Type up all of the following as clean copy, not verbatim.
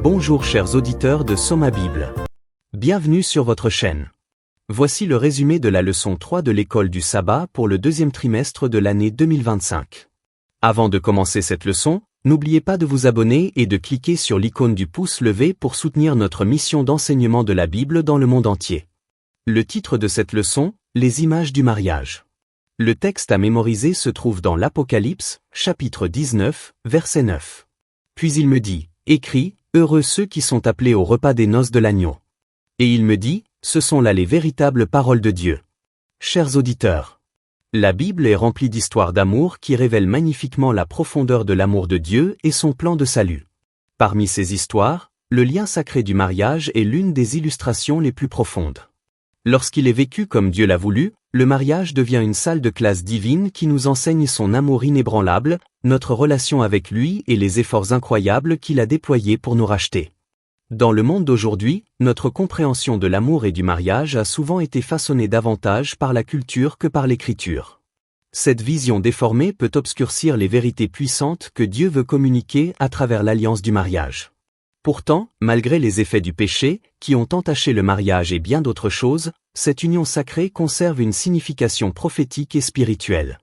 Bonjour chers auditeurs de Soma Bible. Bienvenue sur votre chaîne. Voici le résumé de la leçon 3 de l'école du sabbat pour le deuxième trimestre de l'année 2025. Avant de commencer cette leçon, n'oubliez pas de vous abonner et de cliquer sur l'icône du pouce levé pour soutenir notre mission d'enseignement de la Bible dans le monde entier. Le titre de cette leçon, les images du mariage. Le texte à mémoriser se trouve dans l'Apocalypse, chapitre 19, verset 9. Puis il me dit, écris, heureux ceux qui sont appelés au repas des noces de l'agneau. Et il me dit, ce sont là les véritables paroles de Dieu. Chers auditeurs, la Bible est remplie d'histoires d'amour qui révèlent magnifiquement la profondeur de l'amour de Dieu et son plan de salut. Parmi ces histoires, le lien sacré du mariage est l'une des illustrations les plus profondes. Lorsqu'il est vécu comme Dieu l'a voulu, le mariage devient une salle de classe divine qui nous enseigne son amour inébranlable, notre relation avec lui et les efforts incroyables qu'il a déployés pour nous racheter. Dans le monde d'aujourd'hui, notre compréhension de l'amour et du mariage a souvent été façonnée davantage par la culture que par l'Écriture. Cette vision déformée peut obscurcir les vérités puissantes que Dieu veut communiquer à travers l'alliance du mariage. Pourtant, malgré les effets du péché, qui ont entaché le mariage et bien d'autres choses, cette union sacrée conserve une signification prophétique et spirituelle.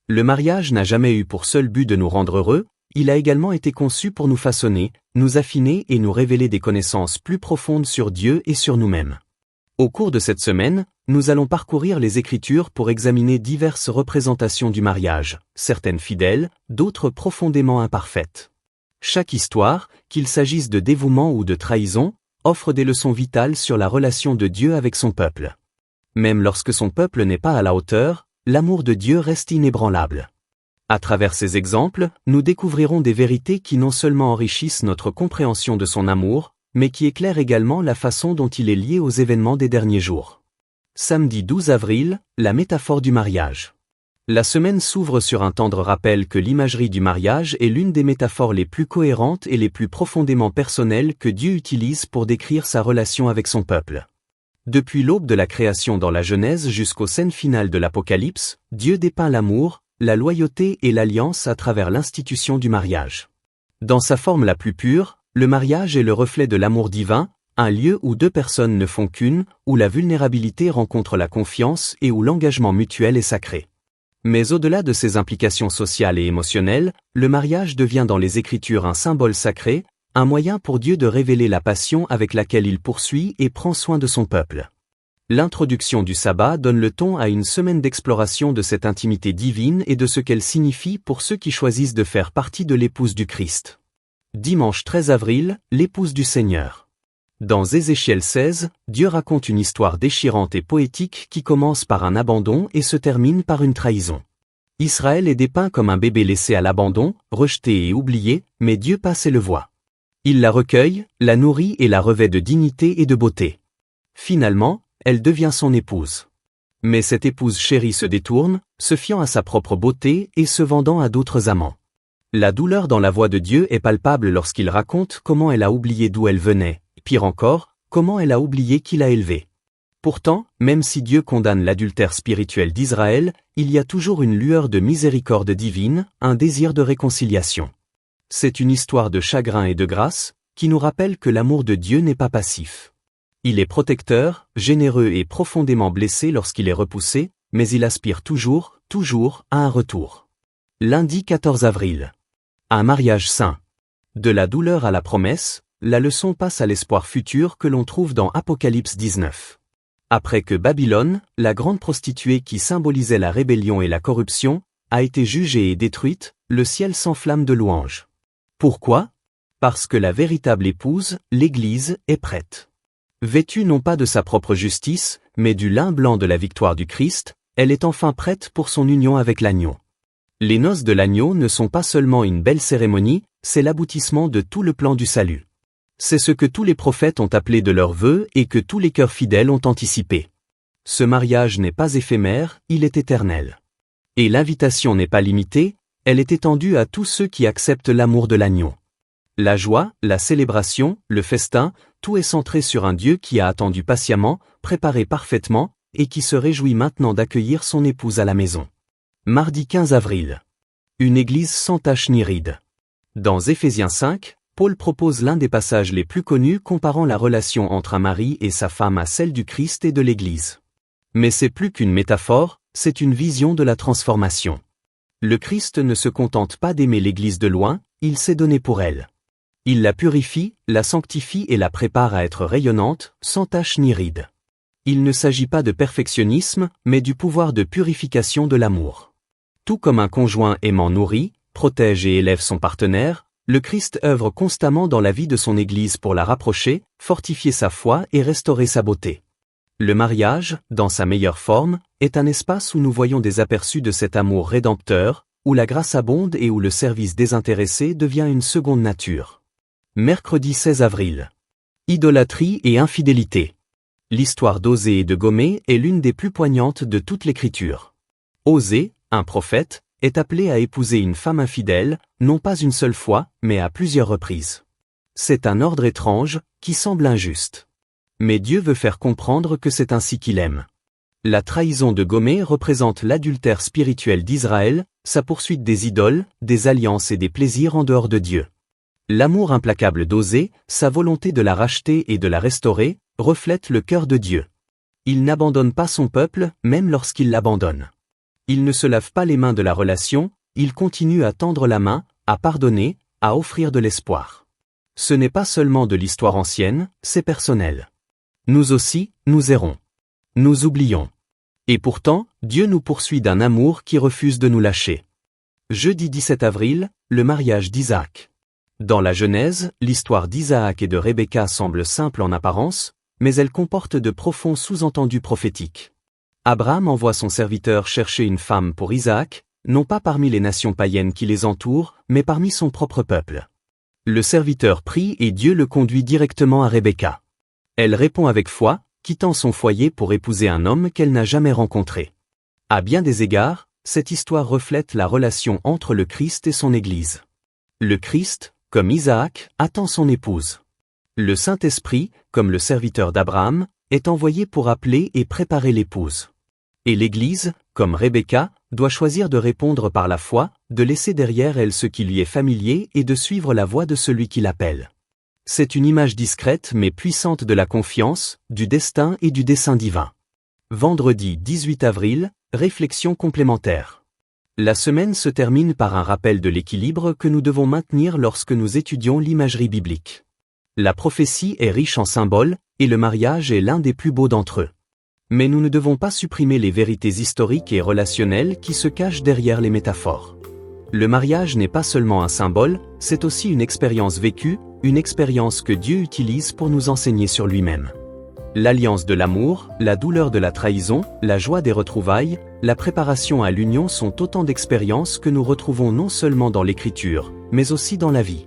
Le mariage n'a jamais eu pour seul but de nous rendre heureux, il a également été conçu pour nous façonner, nous affiner et nous révéler des connaissances plus profondes sur Dieu et sur nous-mêmes. Au cours de cette semaine, nous allons parcourir les Écritures pour examiner diverses représentations du mariage, certaines fidèles, d'autres profondément imparfaites. Chaque histoire, qu'il s'agisse de dévouement ou de trahison, offre des leçons vitales sur la relation de Dieu avec son peuple. Même lorsque son peuple n'est pas à la hauteur, l'amour de Dieu reste inébranlable. À travers ces exemples, nous découvrirons des vérités qui non seulement enrichissent notre compréhension de son amour, mais qui éclairent également la façon dont il est lié aux événements des derniers jours. Samedi 12 avril, la métaphore du mariage. La semaine s'ouvre sur un tendre rappel que l'imagerie du mariage est l'une des métaphores les plus cohérentes et les plus profondément personnelles que Dieu utilise pour décrire sa relation avec son peuple. Depuis l'aube de la création dans la Genèse jusqu'aux scènes finales de l'Apocalypse, Dieu dépeint l'amour, la loyauté et l'alliance à travers l'institution du mariage. Dans sa forme la plus pure, le mariage est le reflet de l'amour divin, un lieu où deux personnes ne font qu'une, où la vulnérabilité rencontre la confiance et où l'engagement mutuel est sacré. Mais au-delà de ses implications sociales et émotionnelles, le mariage devient dans les Écritures un symbole sacré, un moyen pour Dieu de révéler la passion avec laquelle il poursuit et prend soin de son peuple. L'introduction du sabbat donne le ton à une semaine d'exploration de cette intimité divine et de ce qu'elle signifie pour ceux qui choisissent de faire partie de l'épouse du Christ. Dimanche 13 avril, l'épouse du Seigneur. Dans Ézéchiel 16, Dieu raconte une histoire déchirante et poétique qui commence par un abandon et se termine par une trahison. Israël est dépeint comme un bébé laissé à l'abandon, rejeté et oublié, mais Dieu passe et le voit. Il la recueille, la nourrit et la revêt de dignité et de beauté. Finalement, elle devient son épouse. Mais cette épouse chérie se détourne, se fiant à sa propre beauté et se vendant à d'autres amants. La douleur dans la voix de Dieu est palpable lorsqu'il raconte comment elle a oublié d'où elle venait. Pire encore, comment elle a oublié qui l'a élevée. Pourtant, même si Dieu condamne l'adultère spirituel d'Israël, il y a toujours une lueur de miséricorde divine, un désir de réconciliation. C'est une histoire de chagrin et de grâce, qui nous rappelle que l'amour de Dieu n'est pas passif. Il est protecteur, généreux et profondément blessé lorsqu'il est repoussé, mais il aspire toujours, à un retour. Lundi 14 avril. Un mariage saint. De la douleur à la promesse, la leçon passe à l'espoir futur que l'on trouve dans Apocalypse 19. Après que Babylone, la grande prostituée qui symbolisait la rébellion et la corruption, a été jugée et détruite, le ciel s'enflamme de louanges. Pourquoi ? Parce que la véritable épouse, l'Église, est prête. Vêtue non pas de sa propre justice, mais du lin blanc de la victoire du Christ, elle est enfin prête pour son union avec l'agneau. Les noces de l'agneau ne sont pas seulement une belle cérémonie, c'est l'aboutissement de tout le plan du salut. C'est ce que tous les prophètes ont appelé de leurs vœux et que tous les cœurs fidèles ont anticipé. Ce mariage n'est pas éphémère, il est éternel. Et l'invitation n'est pas limitée, elle est étendue à tous ceux qui acceptent l'amour de l'agneau. La joie, la célébration, le festin, tout est centré sur un Dieu qui a attendu patiemment, préparé parfaitement, et qui se réjouit maintenant d'accueillir son épouse à la maison. Mardi 15 avril. Une église sans tache ni ride. Dans Éphésiens 5, Paul propose l'un des passages les plus connus comparant la relation entre un mari et sa femme à celle du Christ et de l'Église. Mais c'est plus qu'une métaphore, c'est une vision de la transformation. Le Christ ne se contente pas d'aimer l'Église de loin, il s'est donné pour elle. Il la purifie, la sanctifie et la prépare à être rayonnante, sans tache ni ride. Il ne s'agit pas de perfectionnisme, mais du pouvoir de purification de l'amour. Tout comme un conjoint aimant nourrit, protège et élève son partenaire, le Christ œuvre constamment dans la vie de son Église pour la rapprocher, fortifier sa foi et restaurer sa beauté. Le mariage, dans sa meilleure forme, est un espace où nous voyons des aperçus de cet amour rédempteur, où la grâce abonde et où le service désintéressé devient une seconde nature. Mercredi 16 avril. Idolâtrie et infidélité. L'histoire d'Osée et de Gomé est l'une des plus poignantes de toute l'Écriture. Osée, un prophète, est appelé à épouser une femme infidèle, non pas une seule fois, mais à plusieurs reprises. C'est un ordre étrange, qui semble injuste. Mais Dieu veut faire comprendre que c'est ainsi qu'il aime. La trahison de Gomé représente l'adultère spirituel d'Israël, sa poursuite des idoles, des alliances et des plaisirs en dehors de Dieu. L'amour implacable d'Osée, sa volonté de la racheter et de la restaurer, reflète le cœur de Dieu. Il n'abandonne pas son peuple, même lorsqu'il l'abandonne. Il ne se lave pas les mains de la relation, il continue à tendre la main, à pardonner, à offrir de l'espoir. Ce n'est pas seulement de l'histoire ancienne, c'est personnel. Nous aussi, nous errons. Nous oublions. Et pourtant, Dieu nous poursuit d'un amour qui refuse de nous lâcher. Jeudi 17 avril, le mariage d'Isaac. Dans la Genèse, l'histoire d'Isaac et de Rebecca semble simple en apparence, mais elle comporte de profonds sous-entendus prophétiques. Abraham envoie son serviteur chercher une femme pour Isaac, non pas parmi les nations païennes qui les entourent, mais parmi son propre peuple. Le serviteur prie et Dieu le conduit directement à Rebecca. Elle répond avec foi, quittant son foyer pour épouser un homme qu'elle n'a jamais rencontré. À bien des égards, cette histoire reflète la relation entre le Christ et son Église. Le Christ, comme Isaac, attend son épouse. Le Saint-Esprit, comme le serviteur d'Abraham, est envoyé pour appeler et préparer l'épouse. Et l'Église, comme Rebecca, doit choisir de répondre par la foi, de laisser derrière elle ce qui lui est familier et de suivre la voie de celui qui l'appelle. C'est une image discrète mais puissante de la confiance, du destin et du dessein divin. Vendredi 18 avril, réflexion complémentaire. La semaine se termine par un rappel de l'équilibre que nous devons maintenir lorsque nous étudions l'imagerie biblique. La prophétie est riche en symboles, et le mariage est l'un des plus beaux d'entre eux. Mais nous ne devons pas supprimer les vérités historiques et relationnelles qui se cachent derrière les métaphores. Le mariage n'est pas seulement un symbole, c'est aussi une expérience vécue, une expérience que Dieu utilise pour nous enseigner sur lui-même. L'alliance de l'amour, la douleur de la trahison, la joie des retrouvailles, la préparation à l'union sont autant d'expériences que nous retrouvons non seulement dans l'Écriture, mais aussi dans la vie.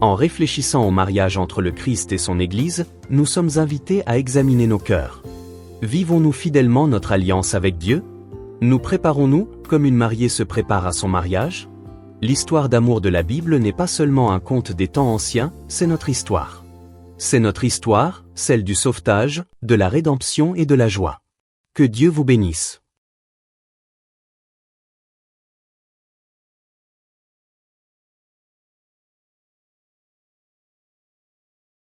En réfléchissant au mariage entre le Christ et son Église, nous sommes invités à examiner nos cœurs. Vivons-nous fidèlement notre alliance avec Dieu? Nous préparons-nous, comme une mariée se prépare à son mariage? L'histoire d'amour de la Bible n'est pas seulement un conte des temps anciens, c'est notre histoire. C'est notre histoire, celle du sauvetage, de la rédemption et de la joie. Que Dieu vous bénisse.